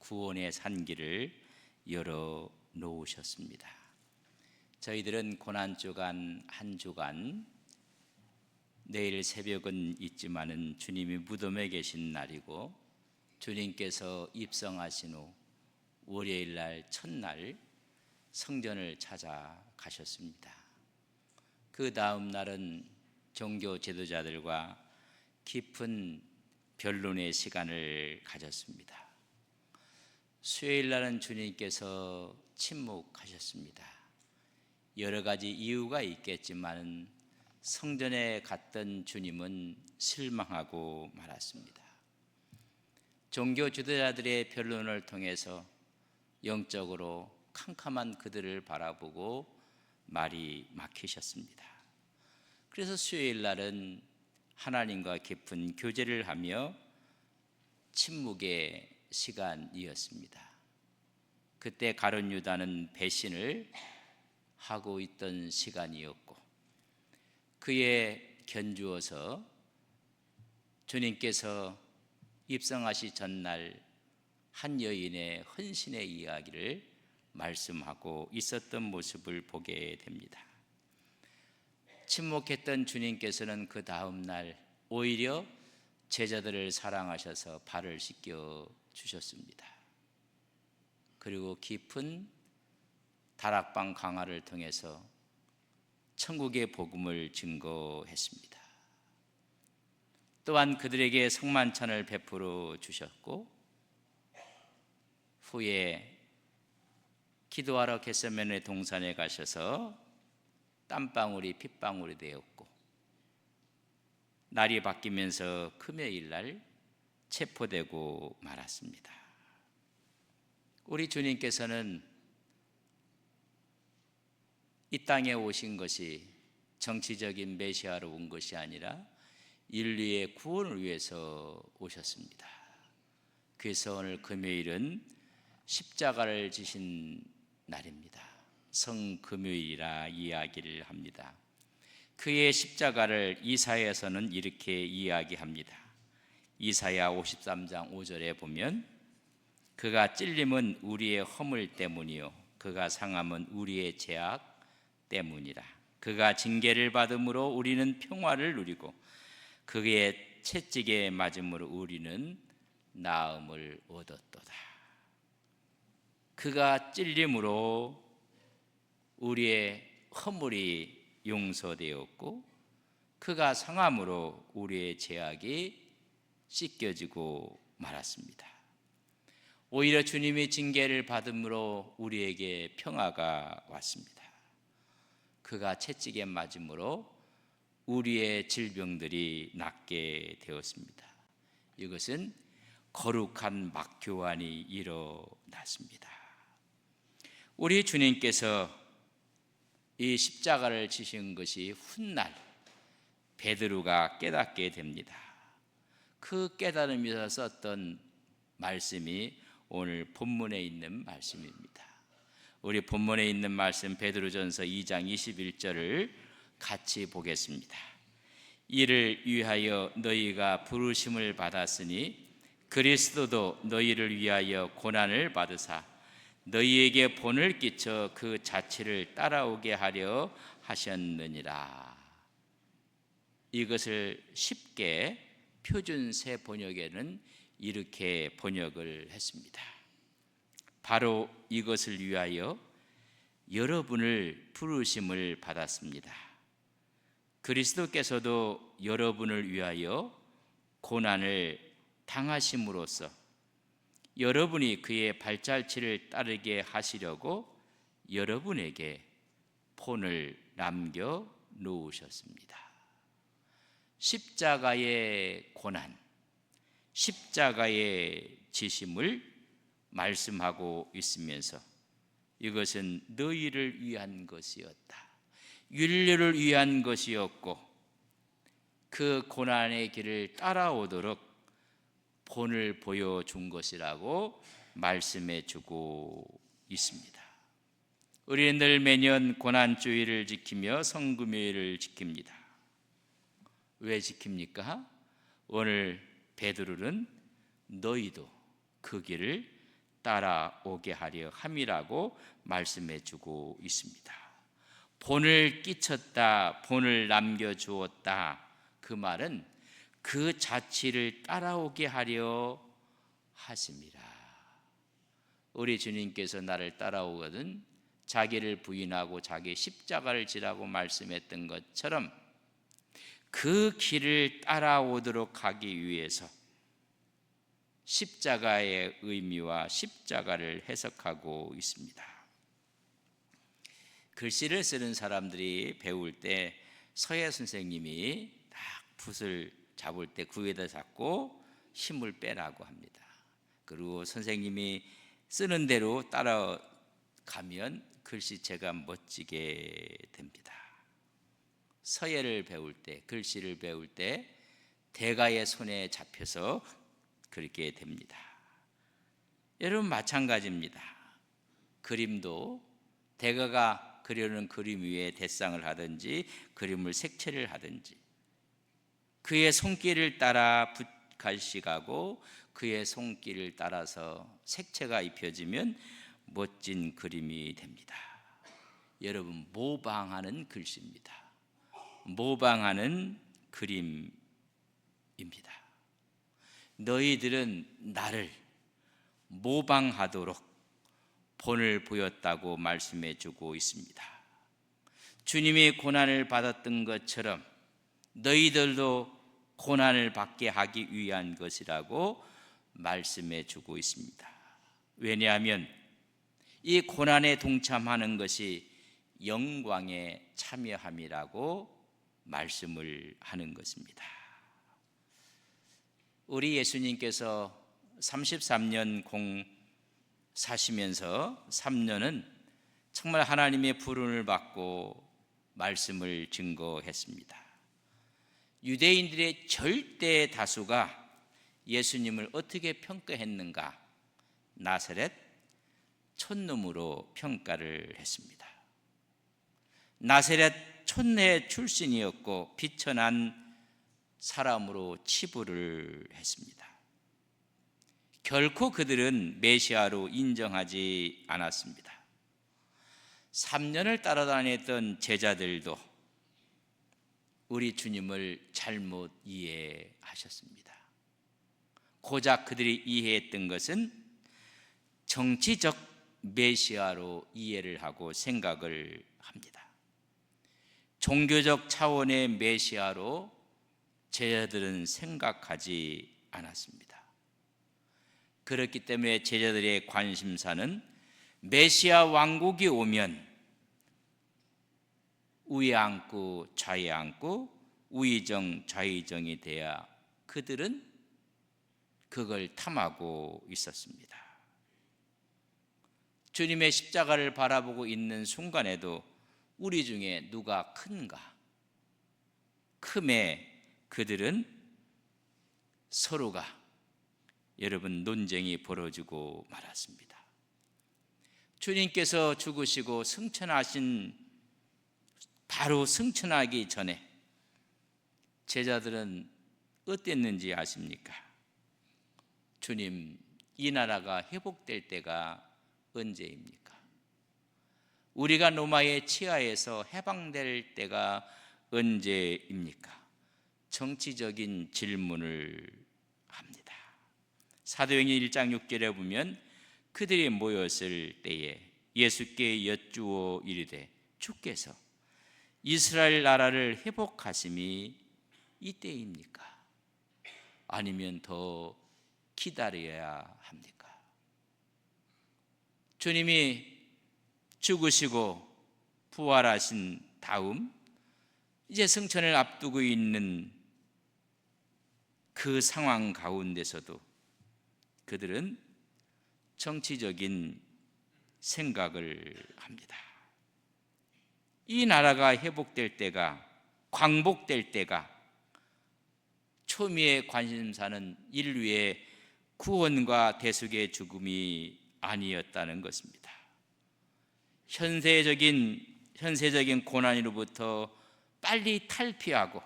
구원의 산길을 열어 놓으셨습니다. 저희들은 고난주간 한 주간, 내일 새벽은 있지만은 주님이 무덤에 계신 날이고 주님께서 입성하신 후 월요일 날 첫날 성전을 찾아가셨습니다. 그 다음 날은 종교 지도자들과 깊은 변론의 시간을 가졌습니다. 수요일 날은 주님께서 침묵하셨습니다. 여러 가지 이유가 있겠지만 성전에 갔던 주님은 실망하고 말았습니다. 종교 지도자들의 변론을 통해서 영적으로 캄캄한 그들을 바라보고 말이 막히셨습니다. 그래서 수요일 날은 하나님과 깊은 교제를 하며 침묵의 시간이었습니다. 그때 가룟 유다는 배신을 하고 있던 시간이었고, 그에 견주어서 주님께서 입성하시 전날 한 여인의 헌신의 이야기를 말씀하고 있었던 모습을 보게 됩니다. 침묵했던 주님께서는 그 다음 날 오히려 제자들을 사랑하셔서 발을 씻겨 주셨습니다. 그리고 깊은 다락방 강화를 통해서 천국의 복음을 증거했습니다. 또한 그들에게 성만찬을 베풀어 주셨고, 후에 기도하러 겟세마네 동산에 가셔서 땀방울이 핏방울이 되었고, 날이 바뀌면서 금요일 날 체포되고 말았습니다. 우리 주님께서는 이 땅에 오신 것이 정치적인 메시아로 온 것이 아니라 인류의 구원을 위해서 오셨습니다. 그래서 오늘 금요일은 십자가를 지신 날입니다. 성금요일이라 이야기를 합니다. 그의 십자가를 이사야에서는 이렇게 이야기합니다. 이사야 53장 5절에 보면 그가 찔림은 우리의 허물 때문이요 그가 상함은 우리의 죄악 때문이라. 그가 징계를 받음으로 우리는 평화를 누리고 그의 채찍에 맞음으로 우리는 나음을 얻었도다. 그가 찔림으로 우리의 허물이 용서되었고 그가 상함으로 우리의 죄악이 씻겨지고 말았습니다. 오히려 주님이 징계를 받음으로 우리에게 평화가 왔습니다. 그가 채찍에 맞음으로 우리의 질병들이 낫게 되었습니다. 이것은 거룩한 막교환이 일어났습니다. 우리 주님께서 이 십자가를 지신 것이 훗날 베드로가 깨닫게 됩니다. 그 깨달음에서 썼던 말씀이 오늘 본문에 있는 말씀입니다. 우리 본문에 있는 말씀 베드로전서 2장 21절을 같이 보겠습니다. 이를 위하여 너희가 부르심을 받았으니 그리스도도 너희를 위하여 고난을 받으사 너희에게 본을 끼쳐 그 자취를 따라오게 하려 하셨느니라. 이것을 쉽게 표준세 번역에는 이렇게 번역을 했습니다. 바로 이것을 위하여 여러분을 부르심을 받았습니다. 그리스도께서도 여러분을 위하여 고난을 당하심으로써 여러분이 그의 발자취를 따르게 하시려고 여러분에게 본을 남겨 놓으셨습니다. 십자가의 고난, 십자가의 지심을 말씀하고 있으면서 이것은 너희를 위한 것이었다. 윤리를 위한 것이었고 그 고난의 길을 따라오도록 본을 보여준 것이라고 말씀해 주고 있습니다. 우리는 늘 매년 고난주일을 지키며 성금요일을 지킵니다. 왜 지킵니까? 오늘 베드로는 너희도 그 길을 따라오게 하려 함이라고 말씀해 주고 있습니다. 본을 끼쳤다, 본을 남겨주었다, 그 말은 그 자취를 따라오게 하려 하심이라. 우리 주님께서 나를 따라오거든 자기를 부인하고 자기 십자가를 지라고 말씀했던 것처럼 그 길을 따라오도록 하기 위해서 십자가의 의미와 십자가를 해석하고 있습니다. 글씨를 쓰는 사람들이 배울 때 서예 선생님이 딱 붓을 잡을 때 그 위에다 잡고 힘을 빼라고 합니다. 그리고 선생님이 쓰는 대로 따라가면 글씨체가 멋지게 됩니다. 서예를 배울 때, 글씨를 배울 때 대가의 손에 잡혀서 그렇게 됩니다. 여러분 마찬가지입니다. 그림도 대가가 그려놓은 그림 위에 대상을 하든지 그림을 색채를 하든지 그의 손길을 따라 붓갈식하고 그의 손길을 따라서 색채가 입혀지면 멋진 그림이 됩니다. 여러분 모방하는 글씨입니다. 모방하는 그림입니다. 너희들은 나를 모방하도록 본을 보였다고 말씀해 주고 있습니다. 주님이 고난을 받았던 것처럼 너희들도 고난을 받게 하기 위한 것이라고 말씀해 주고 있습니다. 왜냐하면 이 고난에 동참하는 것이 영광에 참여함이라고 말씀을 하는 것입니다. 우리 예수님께서 33년 사시면서 3년은 정말 하나님의 부름을 받고 말씀을 증거했습니다. 유대인들의 절대 다수가 예수님을 어떻게 평가했는가? 나사렛 촌놈으로 평가를 했습니다. 나사렛 촌내 출신이었고 비천한 사람으로 치부를 했습니다. 결코 그들은 메시아로 인정하지 않았습니다. 3년을 따라다녔던 제자들도 우리 주님을 잘못 이해하셨습니다. 고작 그들이 이해했던 것은 정치적 메시아로 이해를 하고 생각을 합니다. 종교적 차원의 메시아로 제자들은 생각하지 않았습니다. 그렇기 때문에 제자들의 관심사는 메시아 왕국이 오면 우에 앉고 좌에 앉고 우의정 좌의정이 돼야 그들은 그걸 탐하고 있었습니다. 주님의 십자가를 바라보고 있는 순간에도 우리 중에 누가 큰가? 큼에 그들은 서로가 여러분 논쟁이 벌어지고 말았습니다. 주님께서 죽으시고 승천하신 바로 승천하기 전에 제자들은 어땠는지 아십니까? 주님, 이 나라가 회복될 때가 언제입니까? 우리가 로마의 치하에서 해방될 때가 언제입니까? 정치적인 질문을 합니다. 사도행전 1장 6절에 보면 그들이 모였을 때에 예수께 여쭈어 이르되 주께서 이스라엘 나라를 회복하심이 이때입니까? 아니면 더 기다려야 합니까? 주님이 죽으시고 부활하신 다음 이제 승천을 앞두고 있는 그 상황 가운데서도 그들은 정치적인 생각을 합니다. 이 나라가 회복될 때가, 광복될 때가 초미의 관심사는 인류의 구원과 대속의 죽음이 아니었다는 것입니다. 현세적인 고난으로부터 빨리 탈피하고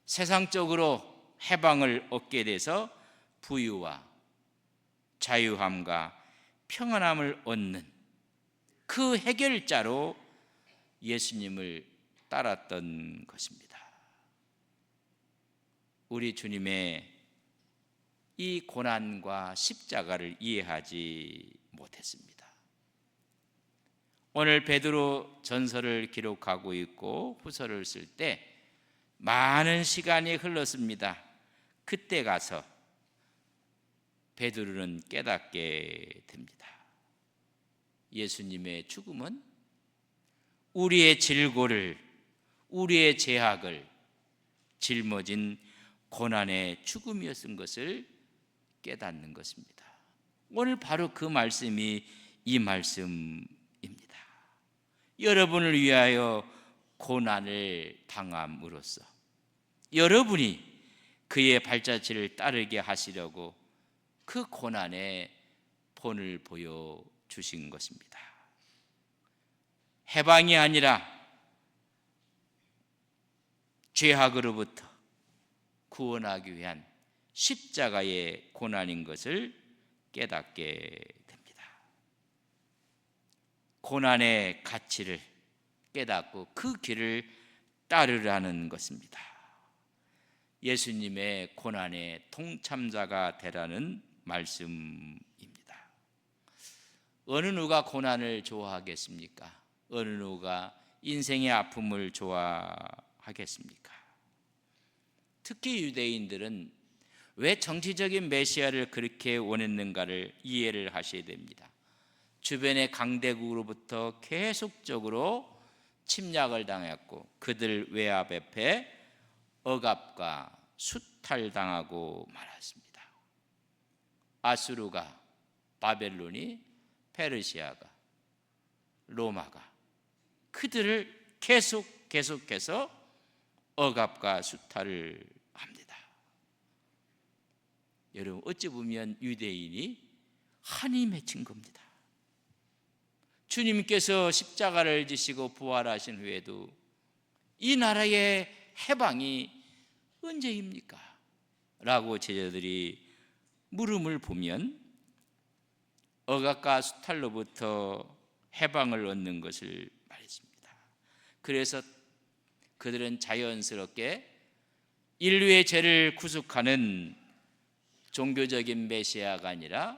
세상적으로 해방을 얻게 돼서 부유와 자유함과 평안함을 얻는 그 해결자로 예수님을 따랐던 것입니다. 우리 주님의 이 고난과 십자가를 이해하지 못했습니다. 오늘 베드로 전서를 기록하고 있고 후서를 쓸 때 많은 시간이 흘렀습니다. 그때 가서 베드로는 깨닫게 됩니다. 예수님의 죽음은 우리의 질고를, 우리의 죄악을 짊어진 고난의 죽음이었던 것을 깨닫는 것입니다. 오늘 바로 그 말씀이 이 말씀입니다. 여러분을 위하여 고난을 당함으로써 여러분이 그의 발자취를 따르게 하시려고 그 고난의 본을 보여주신 것입니다. 해방이 아니라 죄악으로부터 구원하기 위한 십자가의 고난인 것을 깨닫게 됩니다. 고난의 가치를 깨닫고 그 길을 따르라는 것입니다. 예수님의 고난의 동참자가 되라는 말씀입니다. 어느 누가 고난을 좋아하겠습니까? 어느 누가 인생의 아픔을 좋아하겠습니까? 특히 유대인들은 왜 정치적인 메시아를 그렇게 원했는가를 이해를 하셔야 됩니다. 주변의 강대국으로부터 계속적으로 침략을 당했고 그들 외압 앞에 억압과 수탈당하고 말았습니다. 아수르가, 바벨론이, 페르시아가, 로마가 그들을 계속해서 억압과 수탈을 합니다. 여러분, 어찌 보면 유대인이 한이 맺힌 겁니다. 주님께서 십자가를 지시고 부활하신 후에도 이 나라의 해방이 언제입니까? 라고 제자들이 물음을 보면 억압과 수탈로부터 해방을 얻는 것을 말했습니다. 그래서 그들은 자연스럽게 인류의 죄를 구속하는 종교적인 메시아가 아니라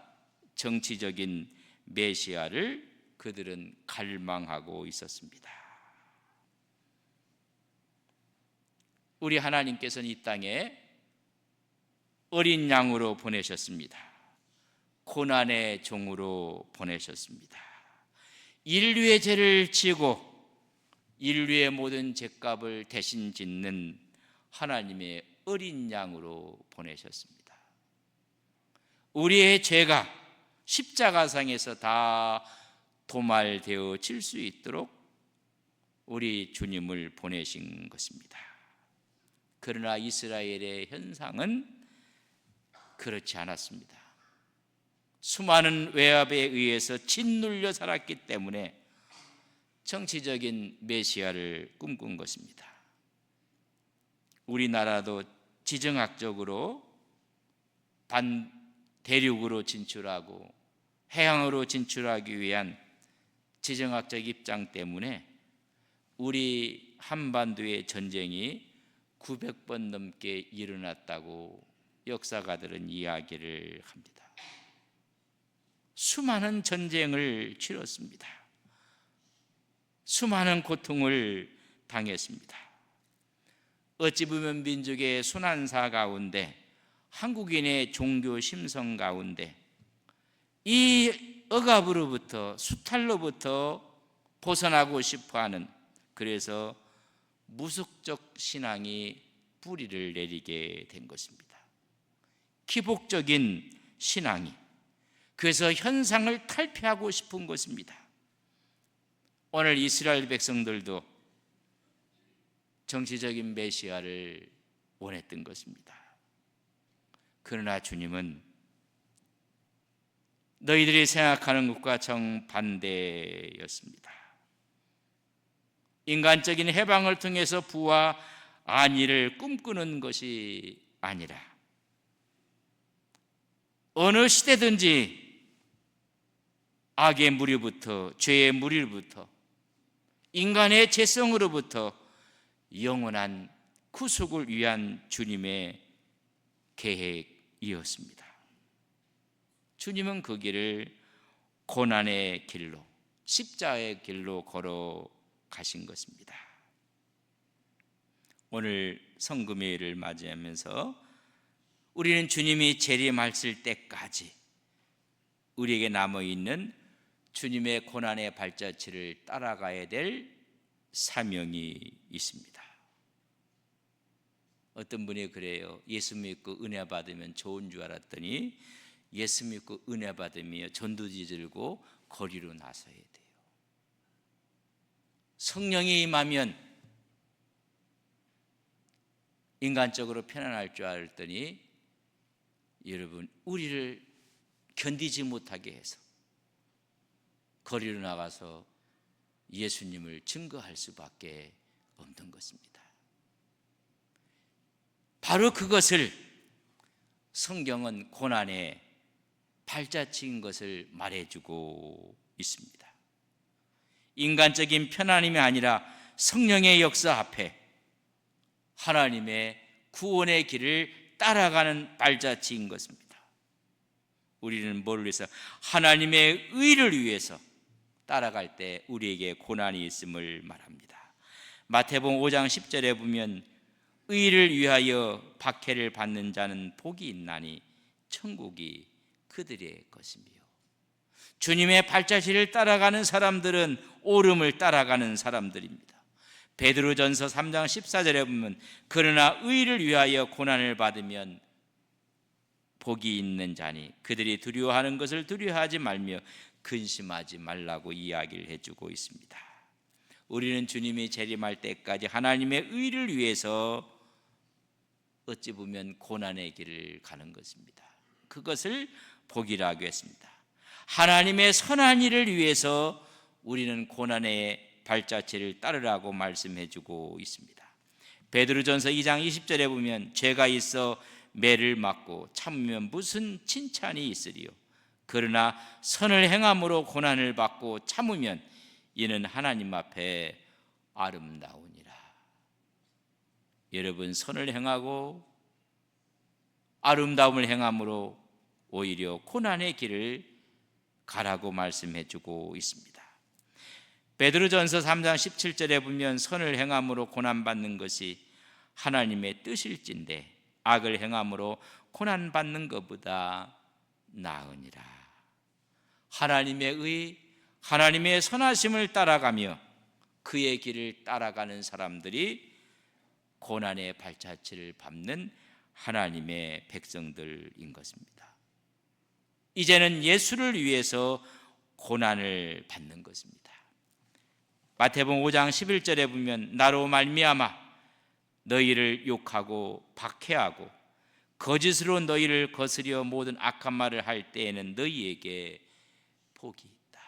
정치적인 메시아를 그들은 갈망하고 있었습니다. 우리 하나님께서는 이 땅에 어린 양으로 보내셨습니다. 고난의 종으로 보내셨습니다. 인류의 죄를 지고 인류의 모든 죄값을 대신 짓는 하나님의 어린 양으로 보내셨습니다. 우리의 죄가 십자가상에서 다 도말되어 질 수 있도록 우리 주님을 보내신 것입니다. 그러나 이스라엘의 현상은 그렇지 않았습니다. 수많은 외압에 의해서 짓눌려 살았기 때문에 정치적인 메시아를 꿈꾼 것입니다. 우리나라도 지정학적으로 대륙으로 진출하고 해양으로 진출하기 위한 지정학적 입장 때문에 우리 한반도의 전쟁이 900번 넘게 일어났다고 역사가들은 이야기를 합니다. 수많은 전쟁을 치렀습니다. 수많은 고통을 당했습니다. 어찌 보면 민족의 순환사 가운데 한국인의 종교 심성 가운데 이 억압으로부터 수탈로부터 벗어나고 싶어하는, 그래서 무속적 신앙이 뿌리를 내리게 된 것입니다. 기복적인 신앙이, 그래서 현상을 탈피하고 싶은 것입니다. 오늘 이스라엘 백성들도 정치적인 메시아를 원했던 것입니다. 그러나 주님은 너희들이 생각하는 것과 정반대였습니다. 인간적인 해방을 통해서 부와 안위를 꿈꾸는 것이 아니라, 어느 시대든지 악의 무리부터, 죄의 무리로부터, 인간의 죄성으로부터 영원한 구속을 위한 주님의 계획이었습니다. 주님은 그 길을 고난의 길로, 십자가의 길로 걸어가신 것입니다. 오늘 성금요일을 맞이하면서 우리는 주님이 재림하실 때까지 우리에게 남아있는 주님의 고난의 발자취를 따라가야 될 사명이 있습니다. 어떤 분이 그래요. 예수 믿고 은혜 받으면 좋은 줄 알았더니 예수 믿고 은혜 받으며 전도지 들고 거리로 나서야 돼요. 성령이 임하면 인간적으로 편안할 줄 알았더니 여러분, 우리를 견디지 못하게 해서 거리로 나가서 예수님을 증거할 수밖에 없는 것입니다. 바로 그것을 성경은 고난의 발자취인 것을 말해주고 있습니다. 인간적인 편안함이 아니라 성령의 역사 앞에 하나님의 구원의 길을 따라가는 발자취인 것입니다. 우리는 뭘 위해서? 하나님의 의를 위해서 따라갈 때 우리에게 고난이 있음을 말합니다. 마태복음 5장 10절에 보면 의를 위하여 박해를 받는 자는 복이 있나니 천국이 그들의 것이며, 주님의 발자취를 따라가는 사람들은 오름을 따라가는 사람들입니다. 베드로전서 3장 14절에 보면 그러나 의를 위하여 고난을 받으면 복이 있는 자니 그들이 두려워하는 것을 두려워하지 말며 근심하지 말라고 이야기를 해주고 있습니다. 우리는 주님이 재림할 때까지 하나님의 의를 위해서 어찌 보면 고난의 길을 가는 것입니다. 그것을 복이라고 했습니다. 하나님의 선한 일을 위해서 우리는 고난의 발자취를 따르라고 말씀해주고 있습니다. 베드로전서 2장 20절에 보면 죄가 있어 매를 맞고 참으면 무슨 칭찬이 있으리요, 그러나 선을 행함으로 고난을 받고 참으면 이는 하나님 앞에 아름다우니라. 여러분, 선을 행하고 아름다움을 행함으로 오히려 고난의 길을 가라고 말씀해주고 있습니다. 베드로전서 3장 17절에 보면 선을 행함으로 고난받는 것이 하나님의 뜻일진데 악을 행함으로 고난받는 것보다 나으니라. 하나님의 의, 하나님의 선하심을 따라가며 그의 길을 따라가는 사람들이 고난의 발자취를 밟는 하나님의 백성들인 것입니다. 이제는 예수를 위해서 고난을 받는 것입니다. 마태복음 5장 11절에 보면 나로 말미암아 너희를 욕하고 박해하고 거짓으로 너희를 거스려 모든 악한 말을 할 때에는 너희에게 복이 있다.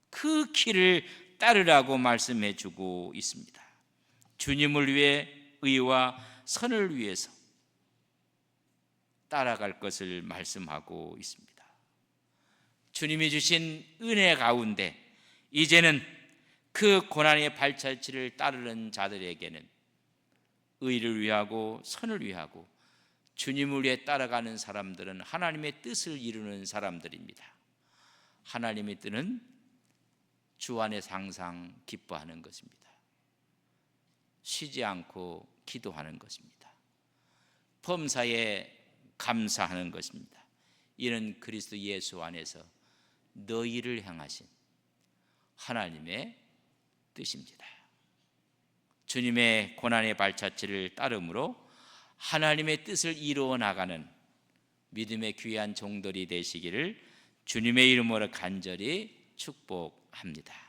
그 길을 따르라고 말씀해 주고 있습니다. 주님을 위해 의와 선을 위해서 따라갈 것을 말씀하고 있습니다. 주님이 주신 은혜 가운데 이제는 그 고난의 발자취를 따르는 자들에게는 의를 위하고 선을 위하고 주님을 위해 따라가는 사람들은 하나님의 뜻을 이루는 사람들입니다. 하나님의 뜻은 주 안에서 항상 기뻐하는 것입니다. 쉬지 않고 기도하는 것입니다. 범사에 감사하는 것입니다. 이는 그리스도 예수 안에서 너희를 향하신 하나님의 뜻입니다. 주님의 고난의 발자취를 따름으로 하나님의 뜻을 이루어 나가는 믿음의 귀한 종들이 되시기를 주님의 이름으로 간절히 축복합니다.